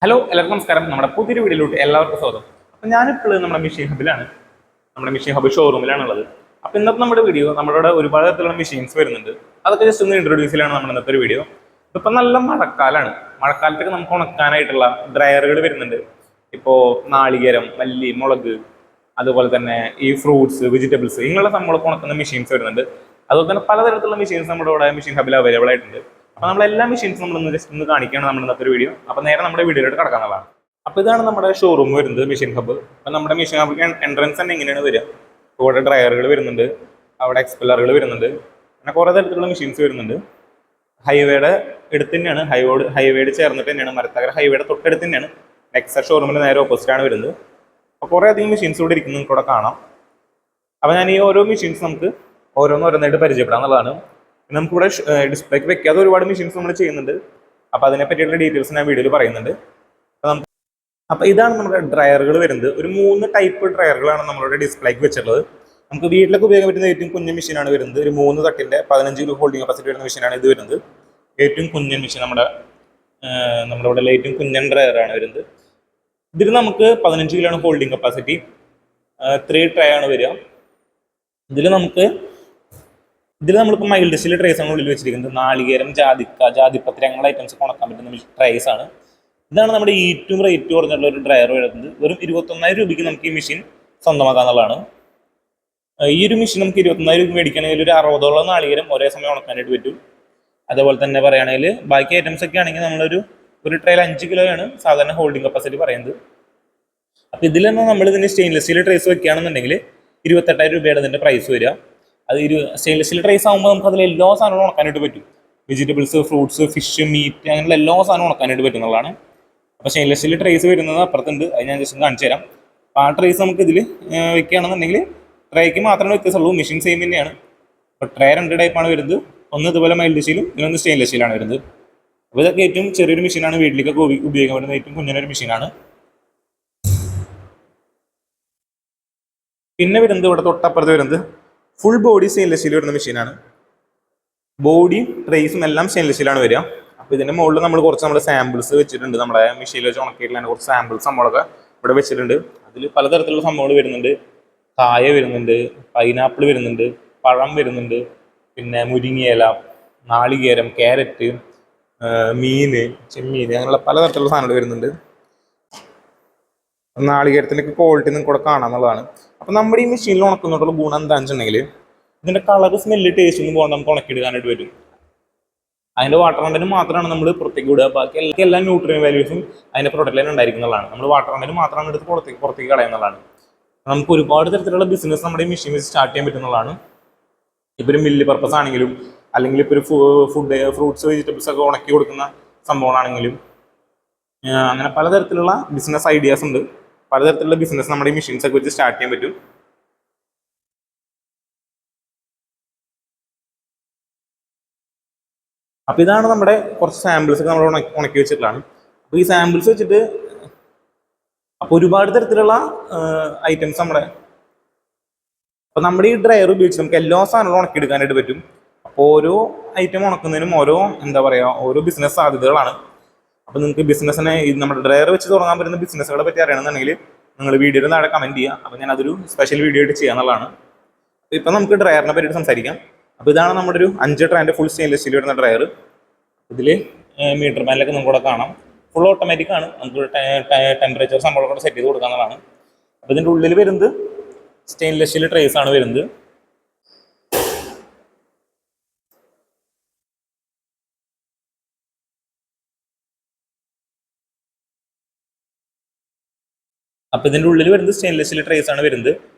Hello എല്ലാവർക്കും നമസ്കാരം. നമ്മുടെ പുതിയൊരു വീഡിയോയിലോട്ട് എല്ലാവർക്കും സ്വാഗതം. അപ്പം ഞാനിപ്പോൾ നമ്മുടെ മെഷീൻ ഹബിലാണ്, നമ്മുടെ മെഷീൻ ഹബ് ഷോറൂമിലാണുള്ളത്. അപ്പോൾ ഇന്നത്തെ നമ്മുടെ വീഡിയോ നമ്മുടെ ഒരുപാട് തരത്തിലുള്ള മെഷീൻസ് വരുന്നുണ്ട്. അതൊക്കെ ജസ്റ്റ് ഒന്ന് ഇൻട്രൊഡ്യൂസ് ചെയ്യലാണ് നമ്മുടെ ഇന്നത്തെ ഒരു വീഡിയോ. ഇപ്പം നല്ല മഴക്കാലമാണ്. മഴക്കാലത്തൊക്കെ നമുക്ക് ഉണക്കാനായിട്ടുള്ള ഡ്രയറുകൾ വരുന്നുണ്ട്. ഇപ്പോൾ നാളികേരം, മല്ലി, മുളക്, അതുപോലെ തന്നെ ഈ ഫ്രൂട്ട്സ്, വെജിറ്റബിൾസ് ഇങ്ങനെയുള്ള സംഭവങ്ങളൊക്കെ ഉണക്കുന്ന മെഷീൻസ് വരുന്നുണ്ട്. അതുപോലെ തന്നെ പലതരത്തിലുള്ള മെഷീൻസ് നമ്മുടെ ഇവിടെ മെഷീൻ ഹബിൽ അവൈലബിൾ ആയിട്ടുണ്ട്. അപ്പോൾ നമ്മൾ എല്ലാ മെഷീൻസും നമ്മളൊന്ന് ജസ്റ്റ് ഒന്ന് കാണിക്കുകയാണ് നമ്മുടെ ഇന്നത്തെ വീഡിയോ. അപ്പോൾ നേരെ നമ്മുടെ വീഡിയോയിലോട്ട് കടക്കാനുള്ളതാണ്. അപ്പോൾ ഇതാണ് നമ്മുടെ ഷോറൂം വരുന്നത്, മെഷീൻ ഹബ്ബ്. അപ്പോൾ നമ്മുടെ മെഷീൻ ഹബ്ബ് എൻട്രൻസ് തന്നെ ഇങ്ങനെയാണ് വരിക. ഇവിടെ ഡ്രയറുകൾ വരുന്നുണ്ട്, അവിടെ എക്സ്പെല്ലറുകൾ വരുന്നുണ്ട്, അങ്ങനെ കുറേ തരത്തിലുള്ള മെഷീൻസ് വരുന്നുണ്ട്. ഹൈവേയുടെ അടുത്ത് തന്നെയാണ്, ഹൈവേയുടെ ചേർന്നിട്ട് തന്നെയാണ്, മരത്തകര ഹൈവേയുടെ തൊട്ടടുത്ത് തന്നെയാണ്. നെക്സ ഷോറൂമിൽ നേരെ ഓപ്പോസിറ്റാണ് വരുന്നത്. അപ്പോൾ കുറേ അധികം മെഷീൻസ് ഇവിടെ ഇരിക്കുന്നത് നിങ്ങൾക്ക് ഇവിടെ കാണാം. അപ്പോൾ ഞാൻ ഈ ഓരോ മെഷീൻസ് നമുക്ക് ഓരോന്നായിട്ട് പരിചയപ്പെടാന്നുള്ളതാണ്. നമുക്കിവിടെ ഡിസ്പ്ലേക്ക് വെക്കാതെ ഒരുപാട് മെഷീൻസ് നമ്മൾ ചെയ്യുന്നുണ്ട്. അപ്പോൾ അതിനെ പറ്റിയുള്ള ഡീറ്റെയിൽസ് ഞാൻ വീഡിയോയിൽ പറയുന്നുണ്ട്. അപ്പോൾ ഇതാണ് നമ്മുടെ ഡ്രയറുകൾ വരുന്നത്. ഒരു 3 ടൈപ്പ് ഡ്രയറുകളാണ് നമ്മളുടെ ഡിസ്പ്ലേക്ക് വെച്ചിട്ടുള്ളത്. നമുക്ക് വീട്ടിലൊക്കെ ഉപയോഗിക്കാൻ പറ്റുന്ന ഏറ്റവും കുഞ്ഞൻ മെഷീനാണ് വരുന്നത്. ഒരു 3 തട്ടിൻ്റെ 15 കിലോ ഹോൾഡിംഗ് കപ്പാസിറ്റി വരുന്ന മെഷീനാണ് ഇത് വരുന്നത്. ഏറ്റവും കുഞ്ഞൻ മെഷീൻ നമ്മുടെ ഇവിടെ ഏറ്റവും കുഞ്ഞൻ ഡ്രയറാണ് വരുന്നത്. ഇതിൽ നമുക്ക് 15 കിലോയാണ് ഹോൾഡിംഗ് കപ്പാസിറ്റി. 3 ട്രേ ആണ് വരിക. ഇതിൽ നമ്മളിപ്പോൾ മൈൽഡ് സ്റ്റീൽ ട്രേസ് ആണ് ഉള്ളിൽ വെച്ചിരിക്കുന്നത്. നാളികേരം, ജാതിപത്രി അങ്ങനെ ഐറ്റംസ് ഉണക്കാൻ പറ്റുന്ന ട്രേസ് ആണ്. ഇതാണ് നമ്മുടെ ഏറ്റവും റേറ്റ് കുറഞ്ഞിട്ടുള്ള ഒരു ഡ്രയർ വരുന്നത്. വെറും 21,000 രൂപയ്ക്ക് നമുക്ക് ഈ മെഷീൻ സ്വന്തമാക്കാന്നുള്ളതാണ്. ഈ ഒരു മെഷീൻ നമുക്ക് 21,000 രൂപ മേടിക്കുകയാണെങ്കിൽ ഒരു 60ഓളം നാളികേരം ഒരേ സമയം ഉണക്കാനായിട്ട് പറ്റും. അതേപോലെ തന്നെ പറയുകയാണെങ്കിൽ ബാക്കി ഐറ്റംസ് ഒക്കെ ആണെങ്കിൽ നമ്മളൊരു ട്രേയിൽ 5 കിലോയാണ് സാധാരണ ഹോൾഡിംഗ് കപ്പാസിറ്റി പറയുന്നത്. അപ്പോൾ ഇതിൽ തന്നെ നമ്മൾ ഇതിന് സ്റ്റെയിൻലെസ് സ്റ്റീൽ ട്രേസ് വെക്കുകയാണെന്നുണ്ടെങ്കിൽ 28,000 രൂപയാണ് ഇതിൻ്റെ പ്രൈസ് വരിക. അത് സ്റ്റെയിൻലെസ് സ്റ്റീൽ ട്രേസ് ആകുമ്പോൾ നമുക്ക് അതിൽ എല്ലാ സാധനവും ഉണക്കാനായിട്ട് പറ്റും. വെജിറ്റബിൾസ്, ഫ്രൂട്ട്സ്, ഫിഷ്, മീറ്റ് അങ്ങനെയുള്ള എല്ലാ സാധനവും ഉണക്കാനായിട്ട് പറ്റുന്നതാണ്. അപ്പോൾ സ്റ്റെയിൻലെസ് സ്റ്റീൽ ട്രേസ് വരുന്നത് അപ്പുറത്തുണ്ട്, അത് ഞാൻ ജസ്റ്റ് കാണിച്ചു തരാം. അപ്പോൾ ആ ട്രേസ് നമുക്ക് ഇതിൽ വെക്കുകയാണെന്നുണ്ടെങ്കിൽ ട്രേക്ക് മാത്രമേ വ്യത്യാസമുള്ളൂ, മെഷീൻ സെയിം തന്നെയാണ്. അപ്പോൾ ട്രേ 2 ടൈപ്പാണ് വരുന്നത്. ഒന്ന് ഇതുപോലെ മൈൽഡ് സ്റ്റീലും ഇതൊന്ന് സ്റ്റെയിൻലെസ് സ്റ്റീലാണ് വരുന്നത്. അപ്പോൾ ഇതൊക്കെ ഏറ്റവും ചെറിയൊരു മെഷീനാണ്, വീട്ടിലേക്കൊക്കെ ഉപയോഗിക്കാൻ പറ്റുന്ന ഏറ്റവും കുഞ്ഞൊരു മെഷീനാണ്. പിന്നെ വരുന്നത് ഇവിടെ തൊട്ടപ്പുറത്ത് വരുന്നത് ഫുൾ ബോഡി സ്റ്റെയിൻലെസ് സ്റ്റീൽ വരുന്ന മെഷീനാണ്. ബോഡിയും ട്രേസും എല്ലാം സ്റ്റെയിൻലെസ് സ്റ്റീലാണ് വരിക. അപ്പോൾ ഇതിൻ്റെ മുകളിൽ നമ്മൾ കുറച്ച് നമ്മുടെ സാമ്പിൾസ് വെച്ചിട്ടുണ്ട്. നമ്മുടെ മെഷീനിൽ വെച്ച് ഉണക്കിയിട്ടുള്ള കുറച്ച് സാമ്പിൾസ് നമ്മളൊക്കെ ഇവിടെ വെച്ചിട്ടുണ്ട്. അതിൽ പലതരത്തിലുള്ള സംഭവങ്ങൾ വരുന്നുണ്ട്. കായ വരുന്നുണ്ട്, പൈനാപ്പിൾ വരുന്നുണ്ട്, പഴം വരുന്നുണ്ട്, പിന്നെ മുരിങ്ങയില, നാളികേരം, ക്യാരറ്റ്, മീന്, ചെമ്മീൻ അങ്ങനെയുള്ള പലതരത്തിലുള്ള സാധനങ്ങൾ വരുന്നുണ്ട്. നാളികേരത്തിൻ്റെയൊക്കെ ക്വാളിറ്റി നിങ്ങൾക്ക് ഇവിടെ കാണാമെന്നുള്ളതാണ്. അപ്പോൾ നമ്മുടെ ഈ മെഷീനിൽ ഉണക്കുന്നതോടുള്ള ഗുണം എന്താണെന്ന് വെച്ചിട്ടുണ്ടെങ്കിൽ ഇതിൻ്റെ കളർ, സ്മെല്ല്, ടേസ്റ്റ് ഒന്നും പോകാൻ നമുക്ക് ഉണക്കിയെടുക്കാനായിട്ട് വരും. അതിൻ്റെ വാട്ടർ കണ്ടന്റ് മാത്രമാണ് നമ്മൾ പുറത്തേക്ക് വിടുക. ബാക്കി എല്ലാ ന്യൂട്രിയൻ വാല്യൂസും അതിൻ്റെ പ്രൊഡക്റ്റിൽ ഉണ്ടായിരിക്കുന്നതാണ്. നമ്മൾ വാട്ടർ കണ്ടന്റ് മാത്രമാണ് എടുത്ത് പുറത്തേക്ക് കളയുന്നതാണ്. നമുക്ക് ഒരുപാട് തരത്തിലുള്ള ബിസിനസ് നമ്മുടെ ഈ മെഷീൻ വെച്ച് സ്റ്റാർട്ട് ചെയ്യാൻ പറ്റുന്നതാണ്. ഇപ്പോൾ ഒരു മില്ല് പർപ്പസ് ആണെങ്കിലും, അല്ലെങ്കിൽ ഇപ്പോൾ ഒരു ഫ്രൂട്ട്സ്, വെജിറ്റബിൾസ് ഒക്കെ ഉണക്കി കൊടുക്കുന്ന സംഭവങ്ങളാണെങ്കിലും, അങ്ങനെ പലതരത്തിലുള്ള ബിസിനസ് ഐഡിയാസ് ഉണ്ട്. പലതരത്തിലുള്ള ബിസിനസ് നമ്മുടെ ഈ മെഷീൻസ് ഒക്കെ വെച്ച് സ്റ്റാർട്ട് ചെയ്യാൻ പറ്റും. അപ്പോൾ ഇതാണ് നമ്മുടെ കുറച്ച് സാമ്പിൾസ് ഒക്കെ നമ്മൾ ഉണക്കി വെച്ചിട്ടുള്ളതാണ്. അപ്പോൾ ഈ സാമ്പിൾസ് വെച്ചിട്ട് അപ്പോൾ ഒരുപാട് തരത്തിലുള്ള ഐറ്റംസ് നമ്മുടെ ഈ ഡ്രയർ ഉപയോഗിച്ച് നമുക്ക് എല്ലാ സാധനങ്ങളും ഉണക്കിയെടുക്കാനായിട്ട് പറ്റും. അപ്പോൾ ഓരോ ഐറ്റം ഉണക്കുന്നതിനും ഓരോ ബിസിനസ് സാധ്യതകളാണ്. അപ്പോൾ നിങ്ങൾക്ക് ബിസിനസ്സിനെ നമ്മുടെ ഡ്രയർ വെച്ച് തുടങ്ങാൻ പറ്റുന്ന ബിസിനസ്സുകളെ പറ്റി അറിയണമെന്നുണ്ടെങ്കിൽ നിങ്ങൾ വീഡിയോയിൽ താഴെ കമൻറ്റ് ചെയ്യുക. അപ്പോൾ ഞാൻ അതൊരു സ്പെഷ്യൽ വീഡിയോ ആയിട്ട് ചെയ്യാന്നുള്ളതാണ്. അപ്പോൾ ഇപ്പോൾ നമുക്ക് ഡ്രയറിനെ പറ്റിയിട്ട് സംസാരിക്കാം. അപ്പോൾ ഇതാണ് നമ്മുടെ ഒരു 5 ട്രാൻ്റെ ഫുൾ സ്റ്റെയിൻലെസ് സ്റ്റീൽ വരുന്ന ഡ്രയർ. ഇതിൽ മീറ്റർ പാനലൊക്കെ നമുക്കിവിടെ കാണാം. ഫുൾ ഓട്ടോമാറ്റിക് ആണ്. നമുക്ക് ടെമ്പറേച്ചർ സംഭവങ്ങളൊക്കെ സെറ്റ് ചെയ്ത് കൊടുക്കാവുന്നതാണ്. അപ്പോൾ ഇതിൻ്റെ ഉള്ളിൽ വരുന്നത് സ്റ്റെയിൻലെസ് സ്റ്റീൽ ട്രേസ് ആണ് വരുന്നത്. അപ്പോൾ ഇതിൻ്റെ ഉള്ളിൽ വരുന്നത് സ്റ്റെയിൻലെസ് സ്റ്റീൽ ട്രേസ് ആണ് വരുന്നത്.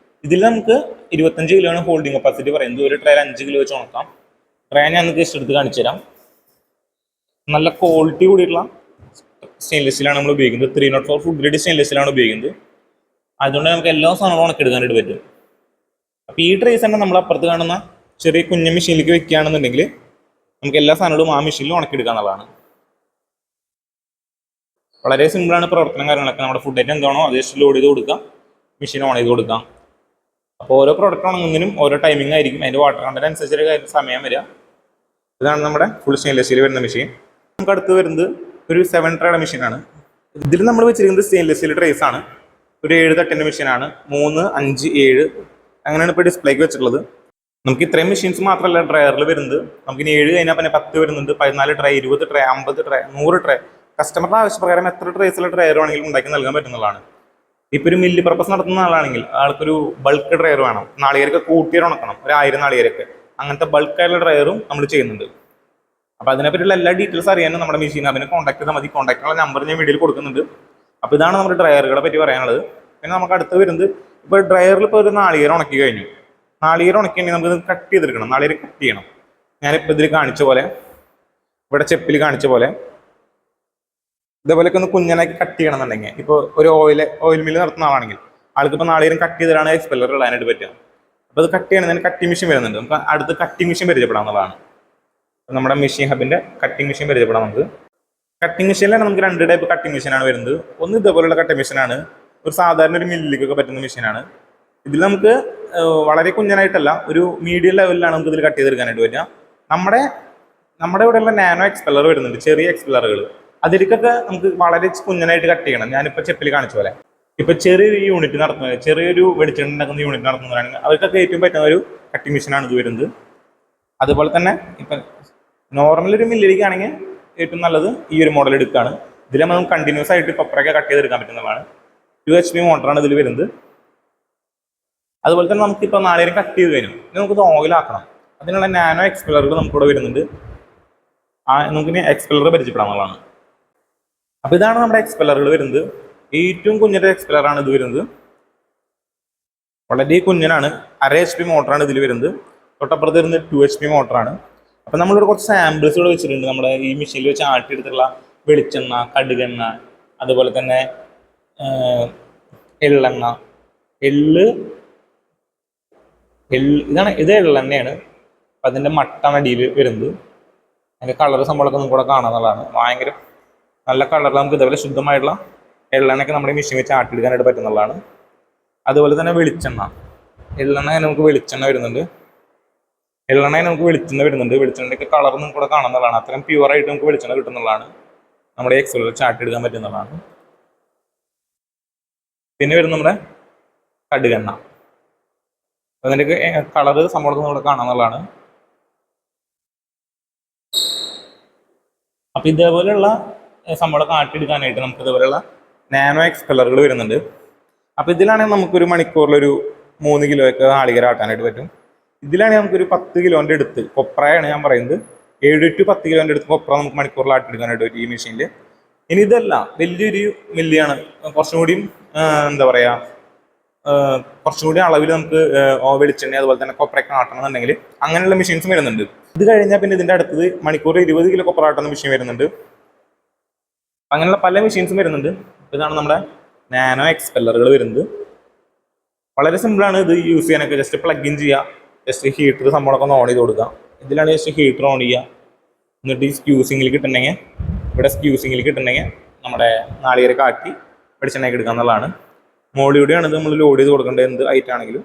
ഇതിൽ നമുക്ക് 25 കിലോയാണ് ഹോൾഡിംഗ് കപ്പാസിറ്റി പറയുന്നത്. ഒരു ട്രേയിൽ 5 കിലോ വെച്ച് ഉണക്കാം. ട്രേ ഞാൻ നിങ്ങൾക്ക് ജസ്റ്റ് എടുത്ത് കാണിച്ചു തരാം. നല്ല ക്വാളിറ്റി കൂടിയിട്ടുള്ള സ്റ്റെയിൻലെസ് സ്റ്റീലാണ് നമ്മൾ ഉപയോഗിക്കുന്നത്. 304 ഫുഡ് ഗ്രേഡ് സ്റ്റെയിൻലെസ് സ്റ്റീലാണ് ഉപയോഗിക്കുന്നത്. അതുകൊണ്ട് നമുക്ക് എല്ലാ സാധനങ്ങളും ഉണക്കെടുക്കാനായിട്ട് പറ്റും. അപ്പോൾ ഈ ട്രേസ് തന്നെ നമ്മൾ അപ്പുറത്ത് കാണുന്ന ചെറിയ കുഞ്ഞു മെഷീനിലേക്ക് വെക്കുകയാണെന്നുണ്ടെങ്കിൽ നമുക്ക് എല്ലാ സാധനങ്ങളും ആ മെഷീനിൽ ഉണക്കിയെടുക്കാനുള്ളതാണ്. വളരെ സിമ്പിളാണ് പ്രവർത്തനം കാര്യങ്ങളൊക്കെ. നമ്മുടെ ഫുഡ് ഐറ്റം എന്താണോ അത് ജസ്റ്റ് ലോഡ് ചെയ്ത് കൊടുക്കാം, മെഷീൻ ഓൺ ചെയ്ത് കൊടുക്കാം. അപ്പോൾ ഓരോ പ്രോഡക്റ്റ് ഉണങ്ങുന്നതിനും ഓരോ ടൈമിംഗ് ആയിരിക്കും. അതിൻ്റെ വാട്ടർ കണ്ടന്റ് അനുസരിച്ച് സമയം വരിക. ഇതാണ് നമ്മുടെ ഫുൾ സ്റ്റെയിൻലെസ് സ്റ്റീൽ വരുന്ന മെഷീൻ. നമുക്ക് അടുത്ത് വരുന്നത് ഒരു 7 ട്രേയുടെ മെഷീനാണ്. ഇതിൽ നമ്മൾ വെച്ചിരിക്കുന്നത് സ്റ്റെയിൻലെസ് സ്റ്റീൽ ട്രേസ് ആണ്. ഒരു 7 തട്ടിൻ്റെ മെഷീനാണ്. 3, 5, 7 അങ്ങനെയാണ് ഇപ്പോൾ ഡിസ്പ്ലേക്ക് വെച്ചിട്ടുള്ളത്. നമുക്ക് ഇത്രയും മെഷീൻസ് മാത്രമല്ല ഡ്രയറിൽ വരുന്നത്. നമുക്ക് ഇനി 7 കഴിഞ്ഞാൽ പിന്നെ 10 വരുന്നുണ്ട്, 14 ട്രേ, 20 ട്രേ, 50 ട്രേ, 100 ട്രേ. കസ്റ്റമറുടെ ആവശ്യപ്രകാരം എത്ര ട്രേസിലെ ഡ്രയർ വേണമെങ്കിലും ഉണ്ടാക്കി നൽകാൻ പറ്റുന്നതാണ്. ഇപ്പോൾ ഒരു മില്ല് പർപ്പസ് നടത്തുന്ന ആളാണെങ്കിൽ ആൾക്കൊരു ബൾക്ക് ഡ്രയർ വേണം, നാളികേരൊക്കെ കൂട്ടിയിട്ട് ഉണക്കണം, ഒരു 1000 നാളികേരൊക്കെ, അങ്ങനത്തെ ബൾക്കായുള്ള ഡ്രയറും നമ്മൾ ചെയ്യുന്നുണ്ട്. അപ്പോൾ അതിനെപ്പറ്റിയുള്ള എല്ലാ ഡീറ്റെയിൽസ് അറിയാനും നമ്മുടെ മെഷീൻ അതിനെ കോൺടാക്ട് ചെയ്താൽ മതി. കോൺടാക്റ്റുള്ള നമ്പർ ഞാൻ വീഡിയോയിൽ കൊടുക്കുന്നുണ്ട്. അപ്പോൾ ഇതാണ് നമ്മുടെ ഡ്രയറുകളെ പറ്റി പറയാനുള്ളത്. പിന്നെ നമുക്ക് അടുത്ത് വരുന്നത്, ഇപ്പോൾ ഡ്രയറിൽ ഇപ്പോൾ ഒരു നാളികേരം ഉണക്കി കഴിഞ്ഞു. നാളികേരം ഉണക്കിയെങ്കിൽ നമുക്ക് കട്ട് ചെയ്തെടുക്കണം, നാളികേരം കട്ട് ചെയ്യണം. ഞാനിപ്പോൾ ഇതിൽ കാണിച്ച പോലെ, ഇവിടെ ചെപ്പിൽ കാണിച്ച പോലെ ഇതേപോലെയൊക്കെ ഒന്ന് കുഞ്ഞനാക്കി കട്ട് ചെയ്യണമെന്നുണ്ടെങ്കിൽ, ഇപ്പോൾ ഒരു ഓയിൽ മില്ല് നടത്തുന്ന ആളാണെങ്കിൽ ആൾക്ക് ഇപ്പോൾ നാളികേരം കട്ട് ചെയ്തിട്ടാണ് എക്സ്പെല്ലർ ഇടാനായിട്ട് പറ്റുക. അപ്പോൾ അത് കട്ട് ചെയ്യണമെങ്കിൽ കട്ടിങ് മെഷീൻ വരുന്നുണ്ട്. നമുക്ക് അടുത്ത് കട്ടിങ് മെഷീൻ പരിചയപ്പെടാവുന്നതാണ്. നമ്മുടെ മെഷീൻ ഹബിൻ്റെ കട്ടിങ് മെഷീൻ പരിചയപ്പെടാം. നമുക്ക് കട്ടിങ് മെഷീനിലാണ് നമുക്ക് 2 ടൈപ്പ് കട്ടിങ് മെഷീനാണ് വരുന്നത്. ഒന്ന് ഇതേപോലെയുള്ള കട്ടിങ് മെഷീനാണ്, ഒരു സാധാരണ ഒരു മില്ലിലേക്കൊക്കെ പറ്റുന്ന മെഷീനാണ്. ഇതിൽ നമുക്ക് വളരെ കുഞ്ഞനായിട്ടല്ല, ഒരു മീഡിയം ലെവലിലാണ് നമുക്ക് ഇതിൽ കട്ട് ചെയ്തെടുക്കാനായിട്ട് പറ്റുക. നമ്മുടെ ഇവിടെയുള്ള നാനോ എക്സ്പെല്ലർ വരുന്നുണ്ട്, ചെറിയ എക്സ്പെല്ലറുകൾ. അതിലേക്കൊക്കെ നമുക്ക് വളരെ കുഞ്ഞനായിട്ട് കട്ട് ചെയ്യണം. ഞാനിപ്പോൾ ചെപ്പിൽ കാണിച്ച പോലെ ഇപ്പോൾ ചെറിയൊരു യൂണിറ്റ് നടത്തുന്നത്, ചെറിയൊരു വെളിച്ചെണ്ണ ഉണ്ടാക്കുന്ന യൂണിറ്റ് നടത്തുന്നവരാണെങ്കിൽ അവർക്കൊക്കെ ഏറ്റവും പറ്റുന്ന ഒരു കട്ടിങ് മെഷീനാണ് ഇത് വരുന്നത്. അതുപോലെ തന്നെ ഇപ്പം നോർമൽ ഒരു മില്ലിലേക്കാണെങ്കിൽ ഏറ്റവും നല്ലത് ഈ ഒരു മോഡൽ എടുക്കുകയാണ്. ഇതിൽ നമുക്ക് കണ്ടിന്യൂസ് ആയിട്ട് കൊപ്രയൊക്കെ കട്ട് ചെയ്തെടുക്കാൻ പറ്റുന്നതാണ്. 2 HP മോട്ടറാണ് ഇതിൽ വരുന്നത്. അതുപോലെ തന്നെ നമുക്കിപ്പോൾ നാളികേരം കട്ട് ചെയ്ത് കഴിഞ്ഞു, നമുക്കിത് ഓയിലാക്കണം. അതിനുള്ള നാനോ എക്സ്പെല്ലറുകൾ നമുക്കിവിടെ വരുന്നുണ്ട്. നമുക്കിനി എക്സ്പെല്ലർ പരിചയപ്പെടാനുള്ളതാണ്. അപ്പോൾ ഇതാണ് നമ്മുടെ എക്സ്പെല്ലറുകൾ വരുന്നത്. ഏറ്റവും കുഞ്ഞിൻ്റെ എക്സ്പെല്ലറാണ് ഇത് വരുന്നത്. വളരെ കുഞ്ഞനാണ്, 1/2 HP മോട്ടറാണ് ഇതിൽ വരുന്നത്. തൊട്ടപ്പുറത്ത് വരുന്നത് 2 HP മോട്ടറാണ്. അപ്പോൾ നമ്മളിവിടെ കുറച്ച് സാമ്പിൾസ് ഇവിടെ വെച്ചിട്ടുണ്ട്. നമ്മുടെ ഈ മെഷീനിൽ വെച്ച് ആട്ടിയെടുത്തുള്ള വെളിച്ചെണ്ണ, കടുകെണ്ണ, അതുപോലെ തന്നെ എള്ളെണ്ണ, ഇത് എള്ളെണ്ണയാണ്. അപ്പം അതിൻ്റെ മട്ടാണ് അടിയിൽ വരുന്നത്. അതിൻ്റെ കളർ സംഭവമൊക്കെ നമുക്ക് ഇവിടെ കാണാവുന്നതാണ്. ഭയങ്കര നല്ല കളറിൽ നമുക്ക് ഇതേപോലെ ശുദ്ധമായിട്ടുള്ള എള്ളെണ്ണയൊക്കെ നമ്മുടെ മെഷീൻ വെച്ച് ആട്ടിയെടുക്കാനായിട്ട് പറ്റുന്നതാണ്. അതുപോലെ തന്നെ വെളിച്ചെണ്ണ, എള്ളെണ്ണ നമുക്ക് വെളിച്ചെണ്ണ വരുന്നുണ്ട്. വെളിച്ചെണ്ണയൊക്കെ കളർ നമുക്ക് ഇവിടെ കാണുന്നതാണ്. അത്രയും പ്യുവറായിട്ട് നമുക്ക് വെളിച്ചെണ്ണ കിട്ടുന്നതാണ്. നമ്മുടെ എക്സൽ വെച്ച് ആട്ടിയെടുക്കാൻ പറ്റുന്നതാണ്. പിന്നെ വരുന്ന നമ്മുടെ കടുകെണ്ണ, അതിൻ്റെയൊക്കെ കളറ് സംഭവം ഇവിടെ കാണാവുന്നതാണ്. അപ്പം ഇതേപോലെയുള്ള സംഭവം ആട്ടിയെടുക്കാനായിട്ട് നമുക്ക് ഇതേപോലെയുള്ള നാനോ എക്സ്പെല്ലറുകൾ വരുന്നുണ്ട്. അപ്പോൾ ഇതിലാണെങ്കിൽ നമുക്കൊരു മണിക്കൂറിലൊരു 3 കിലോയൊക്കെ നാളികേരം ആട്ടാനായിട്ട് പറ്റും. ഇതിലാണെങ്കിൽ നമുക്കൊരു 10 കിലോൻ്റെ അടുത്ത് കൊപ്രയാണ് ഞാൻ പറയുന്നത്. 7 to 10 കിലോൻ്റെ അടുത്ത് കൊപ്ര നമുക്ക് മണിക്കൂറിൽ ആട്ടിയെടുക്കാനായിട്ട് പറ്റും ഈ മെഷീനിൽ. ഇനി ഇതല്ല, വലിയൊരു മില്ലിയാണ്, കുറച്ചും കൂടിയും എന്താ പറയുക, കുറച്ചും കൂടി അളവിൽ നമുക്ക് വെളിച്ചെണ്ണ അതുപോലെ തന്നെ കൊപ്രയൊക്കെ ആട്ടണമെന്നുണ്ടെങ്കിൽ അങ്ങനെയുള്ള മെഷീൻസും വരുന്നുണ്ട്. ഇത് കഴിഞ്ഞാൽ പിന്നെ ഇതിൻ്റെ അടുത്തത് മണിക്കൂറിൽ 20 കിലോ കൊപ്ര ആട്ടുന്ന മെഷീൻ വരുന്നുണ്ട്. അങ്ങനെയുള്ള പല മെഷീൻസും വരുന്നുണ്ട്. ഇതാണ് നമ്മുടെ നാനോ എക്സ്പെല്ലറുകൾ വരുന്നത്. വളരെ സിമ്പിളാണ് ഇത് യൂസ് ചെയ്യാനൊക്കെ. ജസ്റ്റ് പ്ലഗ് ഇൻ ചെയ്യുക, ജസ്റ്റ് ഹീറ്റർ സംഭവമൊക്കെ ഒന്ന് ഓൺ ചെയ്ത് കൊടുക്കുക. ഇതിലാണ് ജസ്റ്റ് ഹീറ്റർ ഓൺ ചെയ്യുക. എന്നിട്ട് ഈ സ്ക്യൂസിങ്ങിൽ കിട്ടുന്നുണ്ടെങ്കിൽ, ഇവിടെ സ്ക്യൂസിങ്ങിൽ കിട്ടുന്നുണ്ടെങ്കിൽ നമ്മുടെ നാളികേരം കാട്ടി വെളിച്ചെണ്ണയൊക്കെ എടുക്കുക എന്നുള്ളതാണ്. മോളിലൂടെയാണ് ഇത് നമ്മൾ ലോഡ് ചെയ്ത് കൊടുക്കേണ്ടത്, എന്ത് ഐറ്റം ആണെങ്കിലും.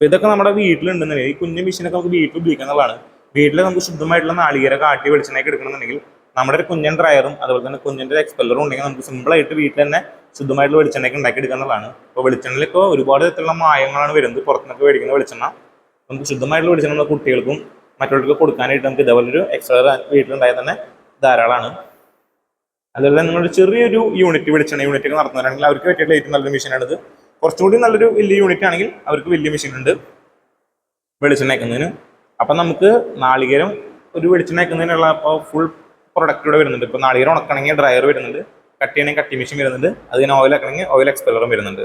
ഇതൊക്കെ നമ്മുടെ വീട്ടിലുണ്ടെന്നുണ്ടെങ്കിൽ ഈ കുഞ്ഞു മെഷീനൊക്കെ നമുക്ക് വീട്ടിൽ ഉപയോഗിക്കുക എന്നുള്ളതാണ്. വീട്ടിൽ നമുക്ക് ശുദ്ധമായിട്ടുള്ള നാളികേരം കാട്ടി വെളിച്ചെണ്ണയൊക്കെ എടുക്കണമെന്നുണ്ടെങ്കിൽ നമ്മുടെ ഒരു കുഞ്ഞൻ ഡ്രയറും അതുപോലെ തന്നെ കുഞ്ഞിൻ്റെ എക്സ്പെല്ലറും ഉണ്ടെങ്കിൽ നമുക്ക് സിമ്പിളായിട്ട് വീട്ടിൽ തന്നെ ശുദ്ധമായിട്ടുള്ള വെളിച്ചെണ്ണയൊക്കെ ഉണ്ടാക്കിയെടുക്കുക എന്നുള്ളതാണ്. ഇപ്പോൾ വെളിച്ചെണ്ണയിലൊക്കെ ഒരുപാട് തരത്തിലുള്ള മായങ്ങളാണ് വരുന്നത്. പുറത്തുനിന്നൊക്കെ മേടിക്കുന്ന വെളിച്ചെണ്ണ നമുക്ക് ശുദ്ധമായിട്ടുള്ള വെളിച്ചെണ്ണ കുട്ടികൾക്കും മറ്റുള്ളവർക്ക് കൊടുക്കാനായിട്ട് നമുക്ക് ഇതേപോലൊരു എക്സ്പെല്ലർ വീട്ടിലുണ്ടായാൽ തന്നെ ധാരാളമാണ്. അതുപോലെ നിങ്ങളൊരു ചെറിയൊരു യൂണിറ്റ് വെളിച്ചെണ്ണ യൂണിറ്റൊക്കെ നടത്തുന്നവരാണെങ്കിൽ അവർക്ക് പറ്റിയിട്ടുള്ള ഏറ്റവും നല്ലൊരു മെഷീനാണിത്. കുറച്ചുകൂടി നല്ലൊരു വലിയ യൂണിറ്റ് ആണെങ്കിൽ അവർക്ക് വലിയ മെഷീൻ ഉണ്ട് വെളിച്ചെണ്ണ അയക്കുന്നതിന്. അപ്പം നമുക്ക് നാളികേരം ഒരു വെളിച്ചെണ്ണ അയക്കുന്നതിനുള്ള ഇപ്പോൾ ഫുൾ പ്രൊഡക്റ്റ് ഇവിടെ വരുന്നുണ്ട്. ഇപ്പോൾ നാളികേരം ഉണക്കണമെങ്കിൽ ഡ്രയർ വരുന്നുണ്ട്, കട്ട് ചെയ്യണമെങ്കിൽ കട്ടി മെഷീൻ വരുന്നുണ്ട്, അതിന് ഓയിൽ ആക്കണമെങ്കിൽ ഓയിൽ എക്സ്പെല്ലറും വരുന്നുണ്ട്.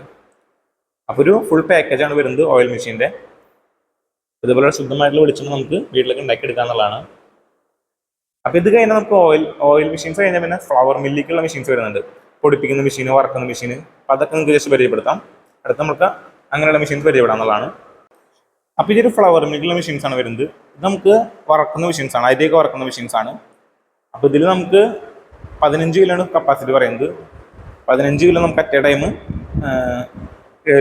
അപ്പോൾ ഒരു ഫുൾ പാക്കേജാണ് വരുന്നത് ഓയിൽ മെഷീൻ്റെ. ഇതുപോലെ ശുദ്ധമായിട്ടുള്ള വെളിച്ചെണ്ണ നമുക്ക് വീട്ടിലേക്ക് ഉണ്ടാക്കിയെടുക്കാന്നുള്ളതാണ്. അപ്പോൾ ഇത് കഴിഞ്ഞാൽ നമുക്ക് ഓയിൽ മെഷീൻസ് കഴിഞ്ഞാൽ പിന്നെ ഫ്ലവർ മില്ലിലേക്കുള്ള മെഷീൻസ് വരുന്നുണ്ട്. പൊടിപ്പിക്കുന്ന മെഷീൻ, വറക്കുന്ന മെഷീൻ. അപ്പോൾ അതൊക്കെ നിങ്ങൾക്ക് ജസ്റ്റ് പരിചയപ്പെടുത്താം. അടുത്ത് നമുക്ക് അങ്ങനെയുള്ള മെഷീൻസ് പരിചയപ്പെടാമെന്നുള്ളതാണ്. അപ്പോൾ ഇതൊരു ഫ്ലവർ മില്ലിലേക്കുള്ള മെഷീൻസാണ് വരുന്നത്. ഇത് നമുക്ക് വറക്കുന്ന മെഷീൻസാണ്, അരിയൊക്കെ വറക്കുന്ന മെഷീൻസാണ്. അപ്പോൾ ഇതിൽ നമുക്ക് 15 കിലോയാണ് കപ്പാസിറ്റി പറയുന്നത്. 15 കിലോ നമുക്ക് അറ്റ് എ ടൈം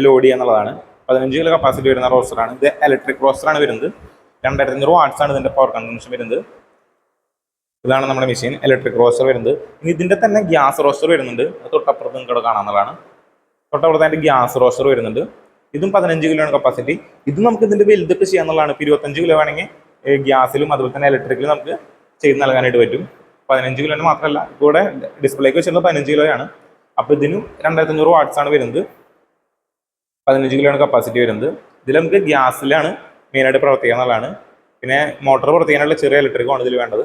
ലോഡ് ചെയ്യുക എന്നുള്ളതാണ്. 15 കിലോ കപ്പാസിറ്റി വരുന്ന റോസ്റ്ററാണ് ഇത്. ഇലക്ട്രിക് റോസ്റ്ററാണ് വരുന്നത്. 2500 വാട്ട്സാണ് ഇതിൻ്റെ പവർ കൺസംഷൻ വരുന്നത്. ഇതാണ് നമ്മുടെ മെഷീൻ, ഇലക്ട്രിക് റോസ്റ്റർ വരുന്നത്. ഇനി ഇതിൻ്റെ തന്നെ ഗ്യാസ് റോസ്റ്റർ വരുന്നുണ്ട്, അത് തൊട്ടപ്പുറത്ത് നിങ്ങൾക്ക് ഇവിടെ കാണാവുന്നതാണ്. തൊട്ടപ്പുറത്തായിട്ട് ഗ്യാസ് റോസ്റ്റർ വരുന്നുണ്ട്. ഇതും 15 കിലോ ആണ് കപ്പാസിറ്റി. ഇത് നമുക്ക് ഇതിൻ്റെ വലുതൊക്കെ ചെയ്യാന്നുള്ളതാണ്. ഇപ്പോൾ 25 കിലോ ആണെങ്കിൽ ഗ്യാസിലും അതുപോലെ തന്നെ ഇലക്ട്രിക്കിലും നമുക്ക് ചെയ്ത് നൽകാനായിട്ട് പറ്റും. 15 കിലോന് മാത്രമല്ല, ഇവിടെ ഡിസ്പ്ലേക്ക് വെച്ചിട്ടുള്ളത് 15 കിലോയാണ്. അപ്പോൾ ഇതിനും 2500 വാട്ട്സ് ആണ് വരുന്നത്. 15 കിലോ ആണ് കപ്പാസിറ്റി വരുന്നത്. ഇതിൽ നമുക്ക് ഗ്യാസിലാണ് മെയിനായിട്ട് പ്രവർത്തിക്കുക എന്നുള്ളതാണ്. പിന്നെ മോട്ടോർ പ്രവർത്തിക്കാനുള്ള ചെറിയ ഇലക്ട്രിക്കാണ് ഇതിൽ വേണ്ടത്.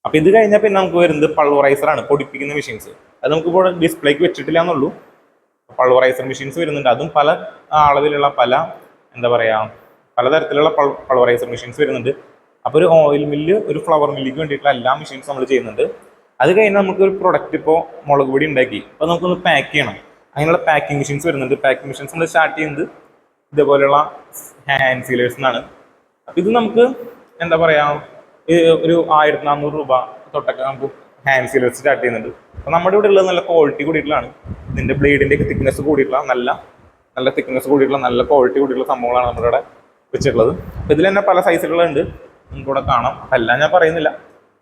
അപ്പോൾ ഇത് കഴിഞ്ഞാൽ പിന്നെ നമുക്ക് വരുന്നത് പൾവറൈസറാണ്, പൊടിപ്പിക്കുന്ന മെഷീൻസ്. അത് നമുക്കിപ്പോൾ ഡിസ്പ്ലേക്ക് വെച്ചിട്ടില്ല എന്നുള്ളൂ. പൾവറൈസർ മെഷീൻസ് വരുന്നുണ്ട്. അതും പല അളവിലുള്ള പലതരത്തിലുള്ള പൾവറൈസർ മെഷീൻസ് വരുന്നുണ്ട്. അപ്പോൾ ഒരു ഓയിൽ മില്ല്, ഒരു ഫ്ലവർ മില്ലിക്ക് വേണ്ടിയിട്ടുള്ള എല്ലാ മെഷീൻസ് നമ്മൾ ചെയ്യുന്നുണ്ട്. അത് കഴിഞ്ഞാൽ നമുക്കൊരു പ്രൊഡക്റ്റ് ഇപ്പോൾ മുളക് പൊടി ഉണ്ടാക്കി അപ്പോൾ നമുക്കൊന്ന് പാക്ക് ചെയ്യണം. അങ്ങനെയുള്ള പാക്കിംഗ് മെഷീൻസ് വരുന്നുണ്ട്. പാക്കിംഗ് മെഷീൻസ് നമ്മൾ സ്റ്റാർട്ട് ചെയ്യുന്നത് ഇതേപോലെയുള്ള ഹാൻഡ് സീലേഴ്സ് എന്നാണ്. അപ്പോൾ ഇത് നമുക്ക് ഒരു 1400 രൂപ തൊട്ടൊക്കെ നമുക്ക് ഹാൻഡ് സീലേഴ്സ് സ്റ്റാർട്ട് ചെയ്യുന്നുണ്ട്. അപ്പോൾ നമ്മുടെ ഇവിടെ ഉള്ളത് നല്ല ക്വാളിറ്റി കൂടിയിട്ടുള്ളതാണ്. ഇതിൻ്റെ ബ്ലേഡിൻ്റെയൊക്കെ തിക്നെസ് കൂടിയിട്ടുള്ള നല്ല തിക്നെസ് കൂടിയിട്ടുള്ള നല്ല ക്വാളിറ്റി കൂടിയിട്ടുള്ള സംഭവങ്ങളാണ് നമ്മുടെ ഇവിടെ വെച്ചിട്ടുള്ളത്. അപ്പോൾ ഇതിൽ തന്നെ പല സൈസുകളുണ്ട്, നമുക്കിവിടെ കാണാം. എല്ലാം ഞാൻ പറയുന്നില്ല,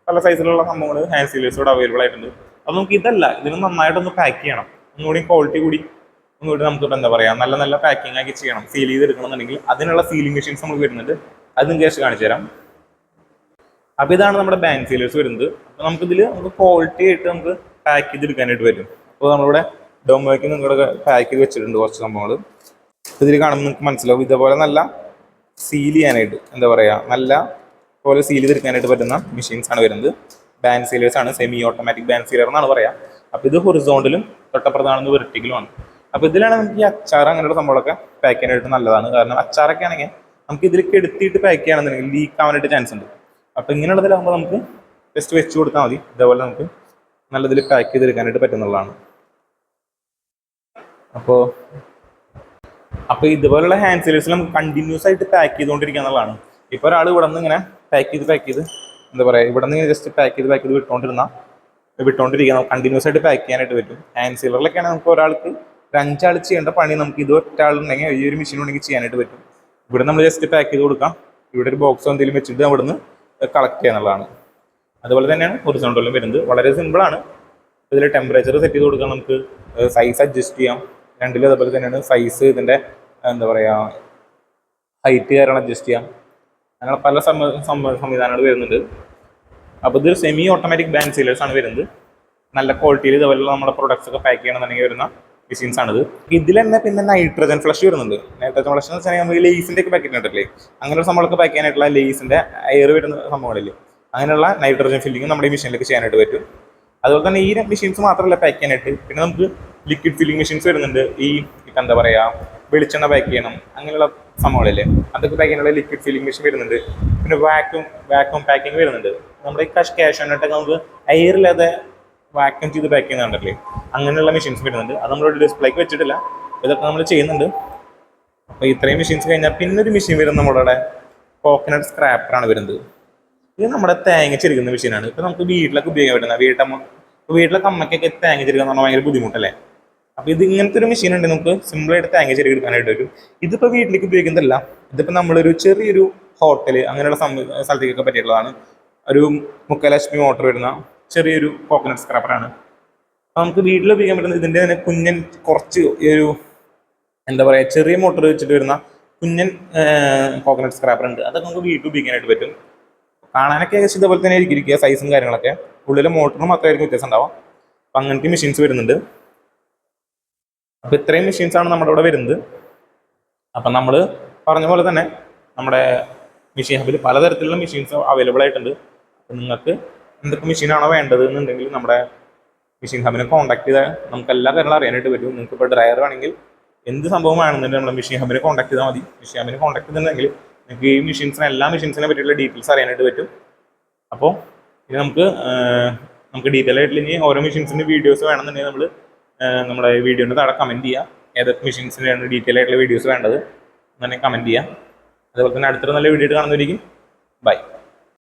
പല സൈസിലുള്ള സംഭവങ്ങൾ ഹാൻഡ് സീലേഴ്സ് ഇവിടെ അവൈലബിൾ ആയിട്ടുണ്ട്. അപ്പോൾ നമുക്ക് ഇതിന് നന്നായിട്ടൊന്ന് പാക്ക് ചെയ്യണം, ഒന്നുകൂടി ക്വാളിറ്റി ഒന്നുകൂടി നമുക്ക് നല്ല പാക്കിംഗ് ആക്കി ചെയ്യണം. സീൽ ചെയ്തെടുക്കണമെന്നുണ്ടെങ്കിൽ അതിനുള്ള സീലിംഗ് മെഷീൻസ് നമുക്ക് വരുന്നുണ്ട്. അത് നിങ്ങൾക്ക് കാണിച്ചു തരാം. അപ്പോൾ ഇതാണ് നമ്മുടെ ബാൻഡ് സീലേഴ്സ് വരുന്നത്. അപ്പോൾ നമുക്ക് ക്വാളിറ്റി ആയിട്ട് നമുക്ക് പാക്ക് ചെയ്തെടുക്കാനായിട്ട് വരും. അപ്പോൾ നമ്മളിവിടെ ഡോമോയ്ക്ക് നിങ്ങളുടെ പാക്ക് ചെയ്ത് വെച്ചിട്ടുണ്ട് കുറച്ച് സംഭവങ്ങൾ. ഇതിൽ കാണുമ്പോൾ നിങ്ങൾക്ക് മനസ്സിലാവും. ഇതേപോലെ നല്ല സീൽ ചെയ്യാനായിട്ട് നല്ല പോലെ സീൽ ചെയ്തെടുക്കാനായിട്ട് പറ്റുന്ന മെഷീൻസ് ആണ് വരുന്നത്. ബാൻഡ് സീലേഴ്സ് ആണ്, സെമി ഓട്ടോമാറ്റിക് ബാൻഡ് സീലർ എന്നാണ് പറയുക. അപ്പോൾ ഇത് ഹൊറിസോണ്ടലും തൊട്ടപ്പുറത്താണെന്ന് വെർട്ടിക്കലുമാണ്. അപ്പോൾ ഇതിലാണ് നമുക്ക് ഈ അച്ചാർ അങ്ങനെയുള്ള സംഭവങ്ങളൊക്കെ പാക്ക് ചെയ്യാനായിട്ട് നല്ലതാണ്. കാരണം അച്ചാറൊക്കെ ആണെങ്കിൽ നമുക്ക് ഇതിലേക്ക് എടുത്തിട്ട് പാക്ക് ചെയ്യുകയാണെന്നുണ്ടെങ്കിൽ ലീക്ക് ആവാനായിട്ട് ചാൻസ് ഉണ്ട്. അപ്പോൾ ഇങ്ങനെയുള്ളതിലാകുമ്പോൾ നമുക്ക് ജസ്റ്റ് വെച്ച് കൊടുത്താൽ മതി. ഇതേപോലെ നമുക്ക് നല്ലതിൽ പാക്ക് ചെയ്തെടുക്കാനായിട്ട് പറ്റുന്നതാണ്. അപ്പോൾ ഇതുപോലുള്ള ഹാൻഡ് സീലേഴ്സിൽ നമുക്ക് കണ്ടിന്യൂസ് ആയിട്ട് പാക്ക് ചെയ്തുകൊണ്ടിരിക്കുക എന്നുള്ളതാണ്. ഇപ്പോൾ ഒരാൾ ഇവിടെ നിന്ന് ഇങ്ങനെ പാക്ക് ചെയ്ത് ഇവിടെ നിന്ന് ജസ്റ്റ് പാക്ക് ചെയ്ത് വിട്ടുകൊണ്ടിരിക്കുക. കണ്ടിന്യൂസ് ആയിട്ട് പാക്ക് ചെയ്യാനായിട്ട് പറ്റും. ഹാൻഡ് സീലറിലൊക്കെയാണെങ്കിൽ നമുക്ക് ഒരാൾക്ക് 5 ആൾ ചെയ്യേണ്ട പണി നമുക്ക് ഇത് ഒറ്റാളുണ്ടെങ്കിൽ ഈ ഒരു മെഷീൻ ഉണ്ടെങ്കിൽ ചെയ്യാനായിട്ട് പറ്റും. ഇവിടെ നമ്മൾ ജസ്റ്റ് പാക്ക് ചെയ്ത് കൊടുക്കാം. ഇവിടെ ഒരു ബോക്സോ എന്തെങ്കിലും വെച്ചിട്ട് അവിടെ നിന്ന് കളക്ട് ചെയ്യാന്നുള്ളതാണ്. അതുപോലെ തന്നെയാണ് ഹൊറിസോണ്ടലും വരുന്നത്. വളരെ സിമ്പിളാണ്. ഇതിൽ ടെമ്പറേച്ചർ സെറ്റ് ചെയ്ത് കൊടുക്കാം, നമുക്ക് സൈസ് അഡ്ജസ്റ്റ് ചെയ്യാം. രണ്ടിലും അതുപോലെ തന്നെയാണ് സൈസ്, ഇതിൻ്റെ ഹൈറ്റ് കാരണം അഡ്ജസ്റ്റ് ചെയ്യാം. അങ്ങനെ പല സംവിധാനങ്ങൾ വരുന്നുണ്ട്. അപ്പോൾ ഇതൊരു സെമി ഓട്ടോമാറ്റിക് ബാൻഡ് സീലേഴ്സ് ആണ് വരുന്നത്. നല്ല ക്വാളിറ്റിയിൽ ഇതുപോലുള്ള നമ്മുടെ പ്രൊഡക്ട്സ് ഒക്കെ പാക്ക് ചെയ്യണമെന്നുണ്ടെങ്കിൽ വരുന്ന മെഷീൻസ് ആണിത്. ഇതിൽ തന്നെ പിന്നെ നൈട്രജൻ ഫ്ലഷ് വരുന്നുണ്ട്. നൈട്രജൻ ഫ്ലഷ് എന്ന് വെച്ചാൽ നമ്മൾ ലേസിൻ്റെ ഒക്കെ പാക്കറ്റ് ഉണ്ടല്ലേ, അങ്ങനെയുള്ള സംഭവങ്ങളൊക്കെ പാക്ക് ചെയ്യാനായിട്ടുള്ള ലേസിൻ്റെ എയർ വരുന്ന സംഭവങ്ങളില്ലേ, അങ്ങനെയുള്ള നൈട്രജൻ ഫില്ലിങ് നമ്മുടെ ഈ മെഷീനിലേക്ക് ചെയ്യാനായിട്ട് പറ്റും. അതുപോലെ തന്നെ ഈ മെഷീൻസ് മാത്രമല്ല പാക്ക് ചെയ്യാനായിട്ട്, പിന്നെ നമുക്ക് ലിക്വിഡ് ഫില്ലിംഗ് മെഷീൻസ് വരുന്നുണ്ട്. ഈ വെളിച്ചെണ്ണ പാക്ക് ചെയ്യണം, അങ്ങനെയുള്ള സംഭവങ്ങളില്ലേ, അതൊക്കെ പാക്ക് ചെയ്യാനുള്ള ലിക്വിഡ് ഫില്ലിംഗ് മെഷീൻ വരുന്നുണ്ട്. പിന്നെ വാക്യൂം പാക്കിങ് വരുന്നുണ്ട്. നമ്മുടെ ഈ ക്യാഷ് ആയിട്ടൊക്കെ നമുക്ക് എയറില്ലാതെ വാക്യൂം ചെയ്ത് പാക്ക് ചെയ്യുന്നുണ്ടല്ലേ, അങ്ങനെയുള്ള മെഷീൻസ് വരുന്നുണ്ട്. അത് നമ്മളൊരു ഡിസ്പ്ലേക്ക് വെച്ചിട്ടില്ല, ഇതൊക്കെ നമ്മൾ ചെയ്യുന്നുണ്ട്. അപ്പോൾ ഇത്രയും മെഷീൻസ് കഴിഞ്ഞാൽ പിന്നെ ഒരു മെഷീൻ വരുന്നത് നമ്മുടെ കോക്കനട്ട് സ്ക്രാപ്പറാണ് വരുന്നത്. ഇത് നമ്മുടെ തേങ്ങ ചെരുക്കുന്ന മെഷീനാണ്. ഇപ്പോൾ നമുക്ക് വീട്ടിലൊക്കെ ഉപയോഗിക്കാൻ പറ്റുന്ന വീട്ടിലൊക്കെ അമ്മയ്ക്കൊക്കെ തേങ്ങ ചെരുക്കുക എന്ന് പറഞ്ഞാൽ ഭയങ്കര ബുദ്ധിമുട്ടല്ലേ. അപ്പോൾ ഇത് ഇങ്ങനത്തെ ഒരു മെഷീൻ ഉണ്ട്, നമുക്ക് സിമ്പിളായിട്ട് തേങ്ങ ചെരുക്കി എടുക്കാനായിട്ട് വരും. ഇതിപ്പോൾ വീട്ടിലേക്ക് ഉപയോഗിക്കുന്നതല്ല, ഇതിപ്പോൾ നമ്മളൊരു ചെറിയൊരു ഹോട്ടൽ അങ്ങനെയുള്ള സ്ഥലത്തേക്കൊക്കെ പറ്റിയിട്ടുള്ളതാണ്. ഒരു 3.5 HP മോട്ടർ വരുന്ന ചെറിയൊരു കോക്കനട്ട് സ്ക്രാപ്പറാണ്. അപ്പോൾ നമുക്ക് വീട്ടിൽ ഉപയോഗിക്കാൻ പറ്റുന്നത് ഇതിൻ്റെ തന്നെ കുഞ്ഞൻ കുറച്ച് ഒരു ചെറിയ മോട്ടർ വെച്ചിട്ട് വരുന്ന കുഞ്ഞൻ കോക്കനട്ട് സ്ക്രാപ്പർ ഉണ്ട്. അതൊക്കെ നമുക്ക് വീട്ടിൽ ഉപയോഗിക്കാനായിട്ട് പറ്റും. കാണാനൊക്കെ ഏകദേശം ഇതേപോലെ തന്നെ ഇരിക്കുക, സൈസും കാര്യങ്ങളൊക്കെ. ഉള്ളിലെ മോട്ടറിന് മാത്രമായിരിക്കും വ്യത്യാസം ഉണ്ടാവാം. അപ്പം അങ്ങനത്തെ മെഷീൻസ് വരുന്നുണ്ട്. അപ്പോൾ ഇത്രയും മെഷീൻസാണ് നമ്മുടെ ഇവിടെ വരുന്നത്. അപ്പം നമ്മൾ പറഞ്ഞ പോലെ തന്നെ നമ്മുടെ മെഷീൻ ഹബിൽ പലതരത്തിലുള്ള മെഷീൻസ് അവൈലബിൾ ആയിട്ടുണ്ട്. അപ്പം നിങ്ങൾക്ക് എന്തൊക്കെ മെഷീനാണോ വേണ്ടത് എന്നുണ്ടെങ്കിൽ നമ്മുടെ മെഷീൻ ഹബിനെ കോൺടാക്ട് ചെയ്താൽ നമുക്ക് എല്ലാ കാര്യങ്ങളും അറിയാനായിട്ട് പറ്റും. നിങ്ങൾക്ക് ഇപ്പോൾ ഡ്രയർ വേണമെങ്കിൽ എന്ത് സംഭവം വേണമെന്നുണ്ടെങ്കിൽ നമ്മുടെ മെഷീൻ ഹബിനെ കോൺടാക്ട് ചെയ്താൽ മതി. മെഷീൻ ഹബിനെ കോൺടാക്ട് ചെയ്തിട്ടുണ്ടെങ്കിൽ നിങ്ങൾക്ക് ഈ എല്ലാ മെഷീൻസിനെ പറ്റിയുള്ള ഡീറ്റെയിൽസ് അറിയാനായിട്ട് പറ്റും. അപ്പോൾ ഇനി നമുക്ക് ഡീറ്റെയിൽ ആയിട്ടുള്ള ഇനി ഓരോ മെഷീൻസിൻ്റെ വീഡിയോസ് വേണമെന്നുണ്ടെങ്കിൽ നമ്മുടെ വീഡിയോൻ്റെ താഴെ കമൻറ്റ് ചെയ്യുക. ഏതൊക്കെ മെഷീൻസിൻ്റെയാണ് ഡീറ്റെയിൽ ആയിട്ടുള്ള വീഡിയോസ് വേണ്ടത് എന്നുണ്ടെങ്കിൽ കമൻറ്റ് ചെയ്യുക. അതുപോലെ തന്നെ അടുത്തൊരു നല്ല വീഡിയോ കാണുന്നവരിക്കും. ബൈ.